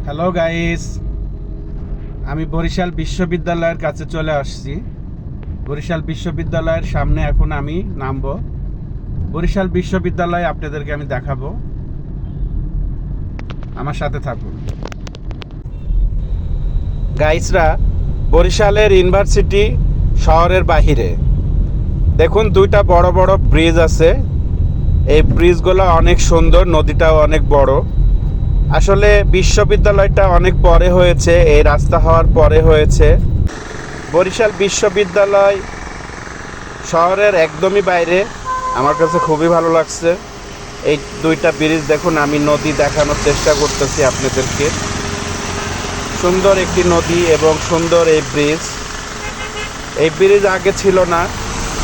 Hello guys, আমি বরিশাল বিশ্ববিদ্যালয়ের কাছে চলে আসছি। বরিশাল বিশ্ববিদ্যালয়ের সামনে এখন আমি নামবো। বরিশাল বিশ্ববিদ্যালয় আপনাদেরকে আমি দেখাবো, আমার সাথে থাকুন। গাইসরা, বরিশালের ইউনিভার্সিটি শহরের বাহিরে দেখুন দুইটা বড় বড় ব্রিজ আছে। এই ব্রিজগুলো অনেক সুন্দর, নদীটাও অনেক বড়। আসলে বিশ্ববিদ্যালয়টা অনেক পরে হয়েছে, এই রাস্তা হওয়ার পরে হয়েছে। বরিশাল বিশ্ববিদ্যালয় শহরের একদমই বাইরে, আমার কাছে খুবই ভালো লাগছে। এই দুইটা ব্রিজ দেখুন, আমি নদী দেখানোর চেষ্টা করতেছি আপনাদেরকে। সুন্দর একটি নদী এবং সুন্দর এই ব্রিজ। এই ব্রিজ আগে ছিল না,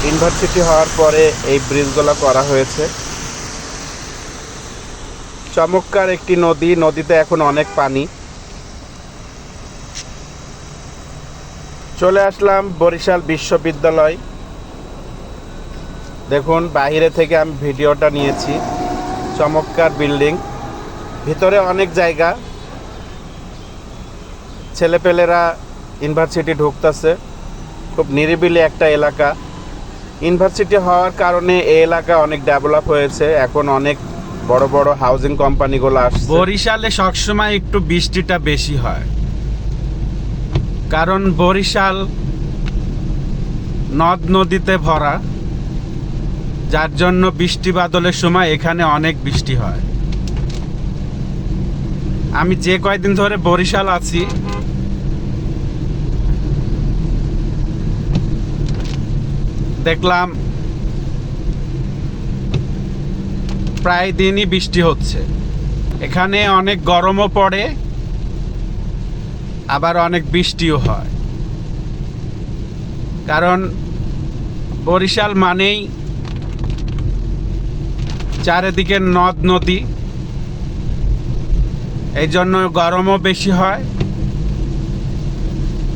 ইউনিভার্সিটি হওয়ার পরে এই ব্রিজগুলো করা হয়েছে। চমৎকার একটি নদী, নদীতে এখন অনেক পানি। চলে আসলাম বরিশাল বিশ্ববিদ্যালয়। দেখুন বাইরে থেকে আমি ভিডিওটা নিয়েছি। চমৎকার বিল্ডিং, ভিতরে অনেক জায়গা। ছেলেপেলেরা ইউনিভার্সিটি ঢুকতেছে। খুব নিরিবিলি একটা এলাকা। ইউনিভার্সিটি হওয়ার কারণে এই এলাকা অনেক ডেভেলপ হয়েছে। এখন অনেক বড় বড় হাউজিং কোম্পানিগুলো আসছে। বরিশালে সবসময় একটু বৃষ্টিটা বেশি হয়, কারণ বরিশাল নদ নদীতে ভরা, যার জন্য বৃষ্টি বাদলের সময় এখানে অনেক বৃষ্টি হয়। আমি যে কয়দিন ধরে বরিশাল আছি, দেখলাম প্রায় দিনই বৃষ্টি হচ্ছে। এখানে অনেক গরমও পড়ে, আবার অনেক বৃষ্টিও হয়। কারণ বরিশাল মানেই চারিদিকে নদ নদী, এই জন্য গরমও বেশি হয়।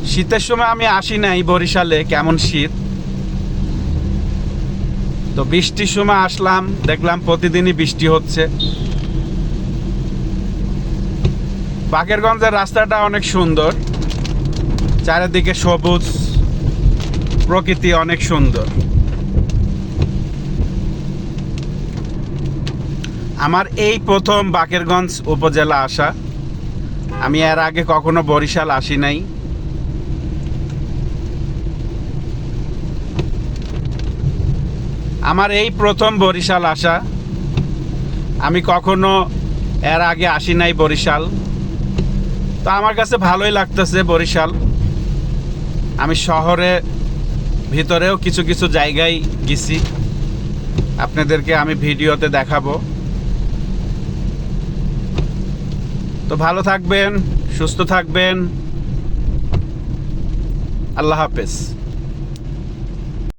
শীতের সময় আমি আসি নাই বরিশালে, কেমন শীত। তো বৃষ্টির সময় আসলাম, দেখলাম প্রতিদিনই বৃষ্টি হচ্ছে। বাকেরগঞ্জের রাস্তাটা অনেক সুন্দর, চারিদিকে সবুজ, প্রকৃতি অনেক সুন্দর। আমার এই প্রথম বাকেরগঞ্জ উপজেলা আসা। আমি এর আগে কখনো বরিশাল আসি নাই। আমার এই প্রথম বরিশাল আসা। আমি কখনো এর আগে আসি নাই বরিশাল। তো আমার কাছে ভালোই লাগতেছে বরিশাল। আমি শহরে ভিতরেও কিছু কিছু জায়গায় গেছি, আপনাদেরকে আমি ভিডিওতে দেখাবো। তো ভালো থাকবেন, সুস্থ থাকবেন। আল্লাহ হাফেজ।